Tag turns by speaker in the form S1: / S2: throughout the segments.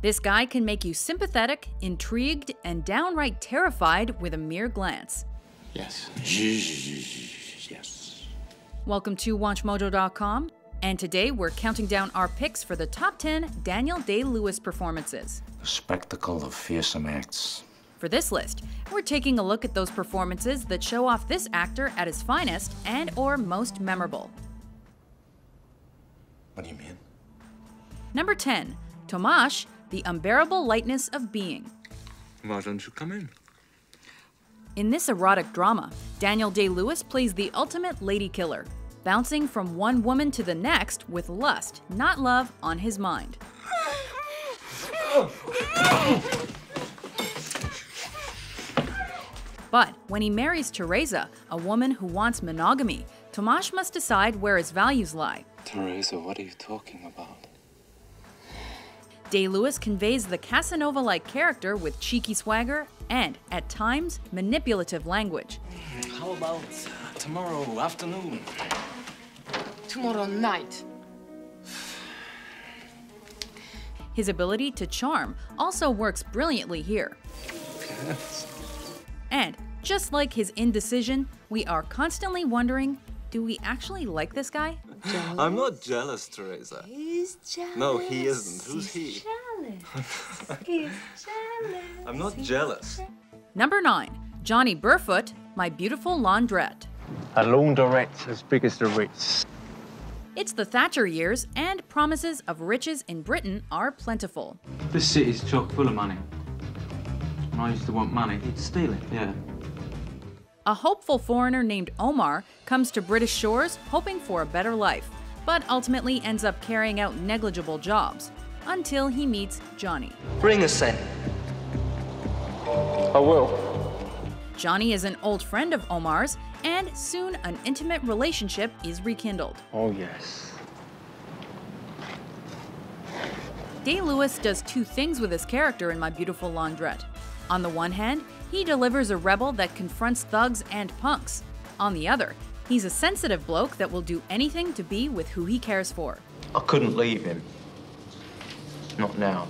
S1: This guy can make you sympathetic, intrigued, and downright terrified with a mere glance.
S2: Yes. Yes.
S1: Welcome to WatchMojo.com, and today we're counting down our picks for the top 10 Daniel Day-Lewis performances.
S2: The spectacle of fearsome acts.
S1: For this list, we're taking a look at those performances that show off this actor at his finest and/or most memorable.
S2: What do you mean?
S1: Number 10, Tomas, The Unbearable Lightness of Being.
S3: Why don't you come in?
S1: In this erotic drama, Daniel Day-Lewis plays the ultimate lady killer, bouncing from one woman to the next with lust, not love, on his mind. But when he marries Teresa, a woman who wants monogamy, Tomas must decide where his values lie.
S3: Teresa, what are you talking about?
S1: Day-Lewis conveys the Casanova-like character with cheeky swagger and, at times, manipulative language.
S3: How about tomorrow afternoon?
S4: Tomorrow night.
S1: His ability to charm also works brilliantly here.
S3: Yes.
S1: And, just like his indecision, we are constantly wondering, do we actually like this guy?
S4: Jealous.
S3: I'm not jealous, Teresa.
S4: He's jealous.
S3: No, he isn't. Who's he?
S4: He's jealous. He's jealous.
S3: I'm not jealous.
S1: Number 9, Johnny Burfoot, My Beautiful Laundrette.
S5: A laundrette as big as the Ritz.
S1: It's the Thatcher years, and promises of riches in Britain are plentiful.
S5: This city's chock full of money. When I used to want money, he'd steal it, yeah.
S1: A hopeful foreigner named Omar comes to British shores hoping for a better life, but ultimately ends up carrying out negligible jobs, until he meets Johnny.
S6: Bring us in.
S5: I will.
S1: Johnny is an old friend of Omar's, and soon an intimate relationship is rekindled.
S5: Oh, yes.
S1: Day-Lewis does two things with his character in My Beautiful Laundrette. On the one hand, he delivers a rebel that confronts thugs and punks. On the other, he's a sensitive bloke that will do anything to be with who he cares for.
S6: I couldn't leave him. Not now.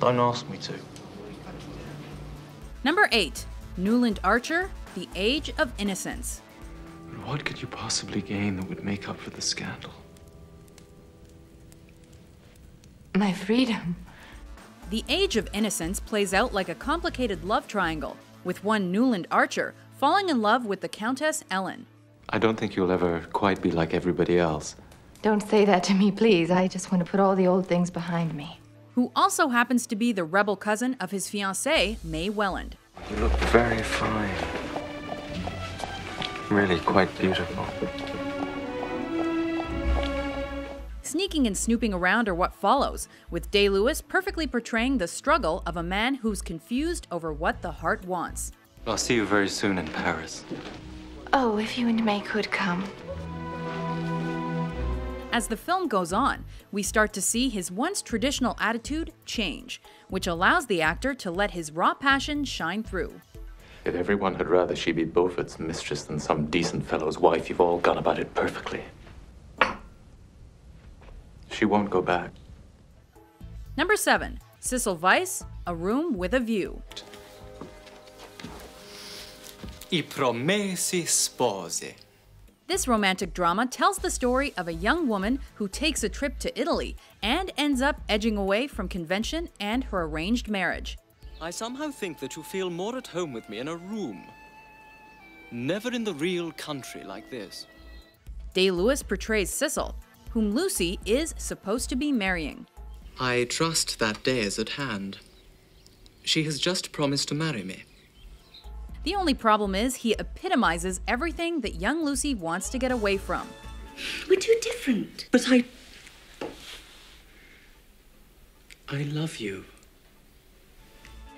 S6: Don't ask me to.
S1: Number 8, Newland Archer, The Age of Innocence.
S3: What could you possibly gain that would make up for the scandal?
S4: My freedom.
S1: The Age of Innocence plays out like a complicated love triangle, with one Newland Archer falling in love with the Countess Ellen.
S3: I don't think you'll ever quite be like everybody else.
S4: Don't say that to me, please. I just want to put all the old things behind me.
S1: Who also happens to be the rebel cousin of his fiancée, May Welland.
S3: You look very fine. Really quite beautiful.
S1: Sneaking and snooping around are what follows, with Day-Lewis perfectly portraying the struggle of a man who's confused over what the heart wants.
S3: I'll see you very soon in Paris.
S4: Oh, if you and May could come.
S1: As the film goes on, we start to see his once traditional attitude change, which allows the actor to let his raw passion shine through.
S3: If everyone had rather she be Beaufort's mistress than some decent fellow's wife, you've all gone about it perfectly. She won't go back.
S1: Number 7, Cecil Vyse, A Room with a View.
S6: I promessi sposi.
S1: This romantic drama tells the story of a young woman who takes a trip to Italy and ends up edging away from convention and her arranged marriage.
S6: I somehow think that you feel more at home with me in a room. Never in the real country like this.
S1: Day-Lewis portrays Cecil, whom Lucy is supposed to be marrying.
S6: I trust that day is at hand. She has just promised to marry me.
S1: The only problem is he epitomizes everything that young Lucy wants to get away from.
S7: We're too different. But I
S6: love you.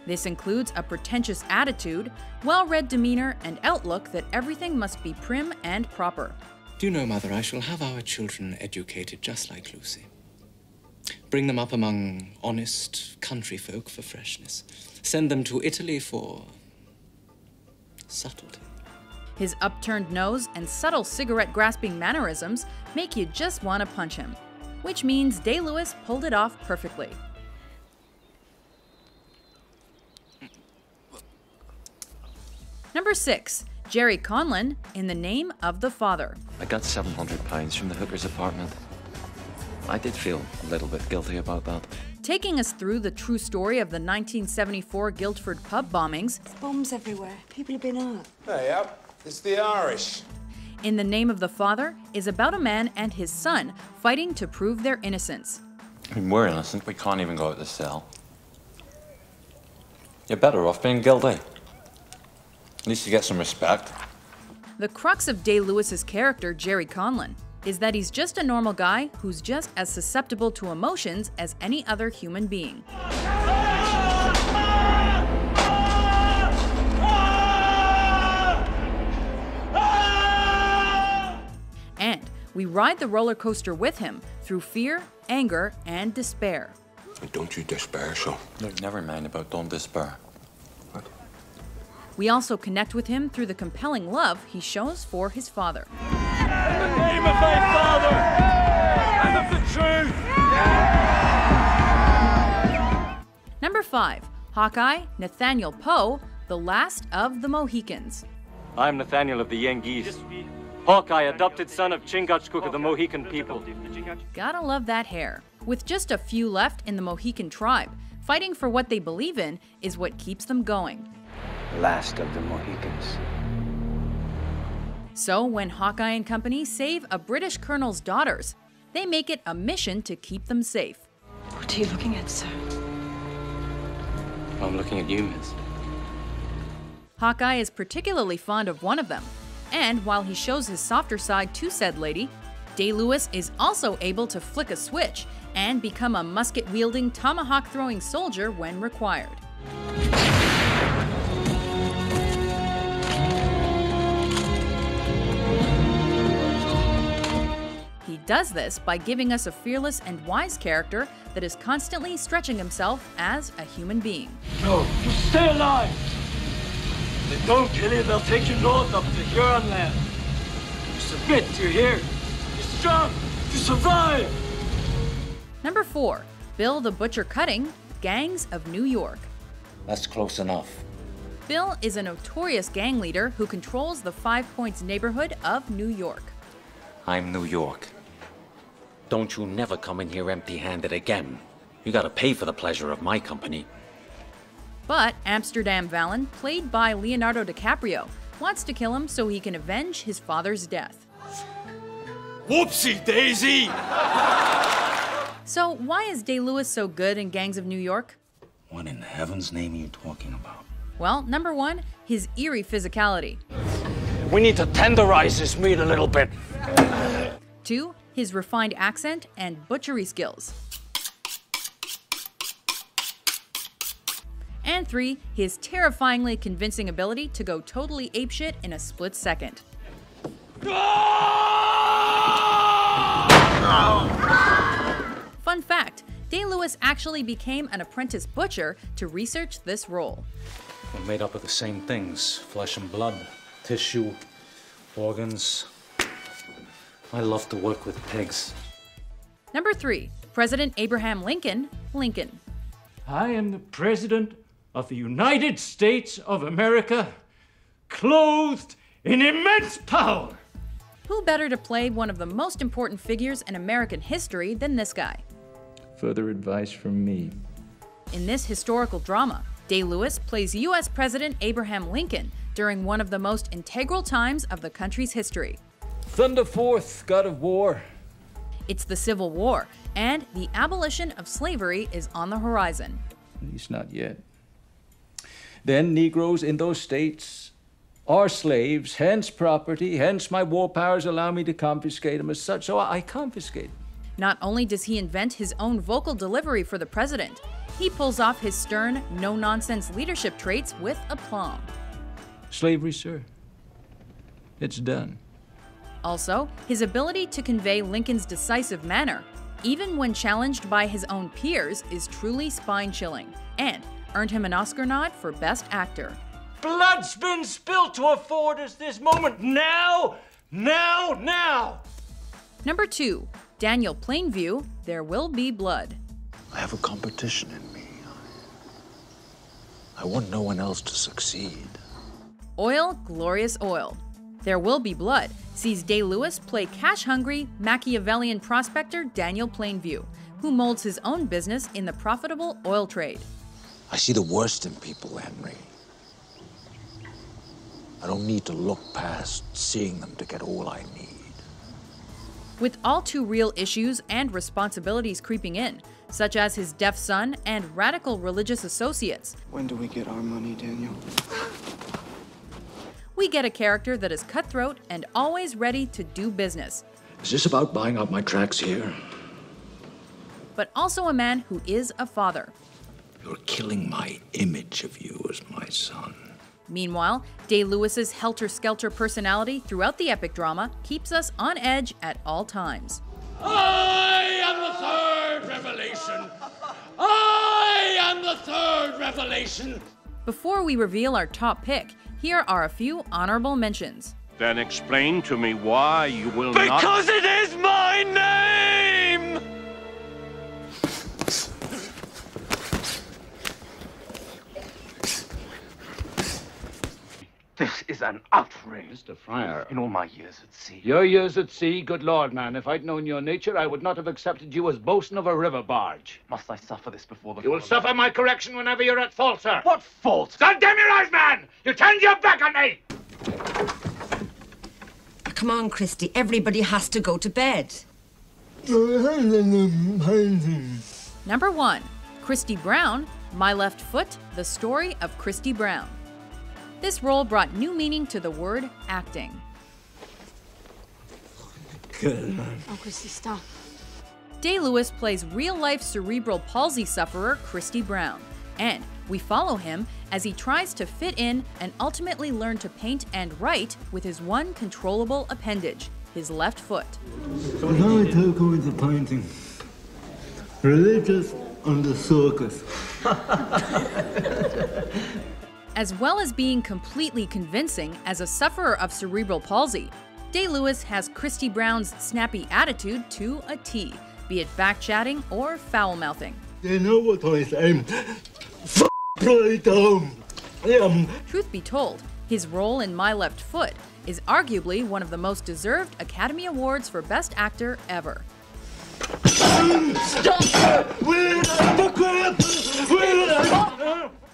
S1: This includes a pretentious attitude, well-read demeanor, and outlook that everything must be prim and proper.
S6: Do you know, Mother, I shall have our children educated just like Lucy. Bring them up among honest country folk for freshness. Send them to Italy for subtlety.
S1: His upturned nose and subtle cigarette-grasping mannerisms make you just want to punch him. which means Day-Lewis pulled it off perfectly. Number 6. Gerry Conlon, In the Name of the Father.
S3: I got £700 from the hooker's apartment. I did feel a little bit guilty about that.
S1: Taking us through the true story of the 1974 Guildford pub bombings,
S7: Bombs everywhere. People have been hurt.
S8: Hey, up. It's the Irish.
S1: In the Name of the Father is about a man and his son fighting to prove their innocence.
S3: I mean, we're innocent. We can't even go out the cell. You're better off being guilty. At least you get some respect.
S1: The crux of Day-Lewis's character, Gerry Conlon, is that he's just a normal guy who's just as susceptible to emotions as any other human being. And we ride the roller coaster with him through fear, anger, and despair.
S8: Don't you despair, son.
S3: Look, never mind about don't despair.
S1: We also connect with him through the compelling love he shows for his father.
S9: In the name of my Father and of the truth!
S1: Number 5. Hawkeye, Nathaniel Poe, the last of the Mohicans.
S10: I'm Nathaniel of the Yengeese. Hawkeye, adopted son of Chingachgook of the Mohican people.
S1: Gotta love that hair. With just a few left in the Mohican tribe, fighting for what they believe in is what keeps them going.
S11: Last of the Mohicans.
S1: So when Hawkeye and company save a British colonel's daughters, they make it a mission to keep them safe.
S7: What are you looking at, sir?
S3: I'm looking at you, miss.
S1: Hawkeye is particularly fond of one of them, and while he shows his softer side to said lady, Day-Lewis is also able to flick a switch and become a musket-wielding, tomahawk-throwing soldier when required. He does this by giving us a fearless and wise character that is constantly stretching himself as a human being.
S9: No, you stay alive! If they don't kill you, they'll take you north up to Huron land. You submit, you hear? You're strong, you survive!
S1: Number 4. Bill the Butcher Cutting, Gangs of New York.
S2: That's close enough.
S1: Bill is a notorious gang leader who controls the 5 Points neighborhood of New York.
S2: I'm New York. Don't you never come in here empty-handed again. You gotta pay for the pleasure of my company.
S1: But Amsterdam Valen, played by Leonardo DiCaprio, wants to kill him so he can avenge his father's death.
S9: Whoopsie daisy!
S1: So why is Day-Lewis so good in Gangs of New York?
S2: What in heaven's name are you talking about?
S1: Well, number 1, his eerie physicality.
S9: We need to tenderize this meat a little bit.
S1: 2, his refined accent and butchery skills. And 3, his terrifyingly convincing ability to go totally apeshit in a split second. Fun fact, Day-Lewis actually became an apprentice butcher to research this role.
S2: We're made up of the same things. Flesh and blood, tissue, organs. I love to work with pigs.
S1: Number 3, President Abraham Lincoln, Lincoln.
S9: I am the President of the United States of America, clothed in immense power.
S1: Who better to play one of the most important figures in American history than this guy?
S5: Further advice from me.
S1: In this historical drama, Day-Lewis plays U.S. President Abraham Lincoln during one of the most integral times of the country's history.
S5: Thunder forth, God of war.
S1: It's the Civil War, and the abolition of slavery is on the horizon.
S5: At least not yet. Then Negroes in those states are slaves, hence property, hence my war powers allow me to confiscate them as such, so I confiscate them.
S1: Not only does he invent his own vocal delivery for the president, he pulls off his stern, no-nonsense leadership traits with aplomb.
S5: Slavery, sir. It's done.
S1: Also, his ability to convey Lincoln's decisive manner, even when challenged by his own peers, is truly spine-chilling, and earned him an Oscar nod for Best Actor.
S9: Blood's been spilled to afford us this moment. Now! Now! Now!
S1: Number 2, Daniel Plainview, There Will Be Blood.
S12: I have a competition in me. I want no one else to succeed.
S1: Oil, Glorious Oil. There Will Be Blood sees Day-Lewis play cash-hungry, Machiavellian prospector Daniel Plainview, who molds his own business in the profitable oil trade.
S12: I see the worst in people, Henry. I don't need to look past seeing them to get all I need.
S1: With all too real issues and responsibilities creeping in, such as his deaf son and radical religious associates.
S13: When do we get our money, Daniel?
S1: We get a character that is cutthroat and always ready to do business.
S12: Is this about buying out my tracks here?
S1: But also a man who is a father.
S12: You're killing my image of you as my son.
S1: Meanwhile, Day-Lewis's helter-skelter personality throughout the epic drama keeps us on edge at all times.
S9: I am the third revelation! I am the third revelation!
S1: Before we reveal our top pick, here are a few honorable mentions.
S14: Then explain to me why you will not...
S9: Because it is my name!
S15: This is an outrage.
S11: Mr. Friar.
S15: In all my years at sea.
S11: Your years at sea? Good Lord, man. If I'd known your nature, I would not have accepted you as bosun of a river barge.
S15: Must I suffer this before the...
S11: You will suffer my correction whenever you're at fault, sir.
S15: What fault?
S11: Don't dim your eyes, man! You turned your back on me!
S16: Come on, Christy. Everybody has to go to bed.
S1: Number 1. Christy Brown, My Left Foot, The Story of Christy Brown. This role brought new meaning to the word acting.
S7: Oh, Christy, stop.
S1: Day-Lewis plays real-life cerebral palsy sufferer Christy Brown, and we follow him as he tries to fit in and ultimately learn to paint and write with his one controllable appendage, his left foot.
S17: So now I take over the painting. Religious on the circus.
S1: As well as being completely convincing as a sufferer of cerebral palsy, Day-Lewis has Christy Brown's snappy attitude to a T, be it back-chatting or foul-mouthing.
S17: You know what I say? Play down.
S1: Truth be told, his role in My Left Foot is arguably one of the most deserved Academy Awards for Best Actor ever.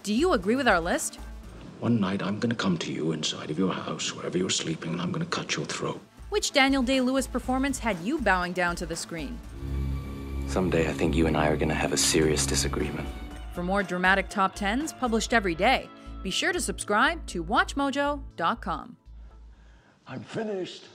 S1: Do you agree with our list?
S12: One night, I'm going to come to you inside of your house, wherever you're sleeping, and I'm going to cut your throat.
S1: Which Daniel Day-Lewis performance had you bowing down to the screen?
S3: Someday, I think you and I are going to have a serious disagreement.
S1: For more dramatic top 10s published every day, be sure to subscribe to WatchMojo.com.
S17: I'm finished.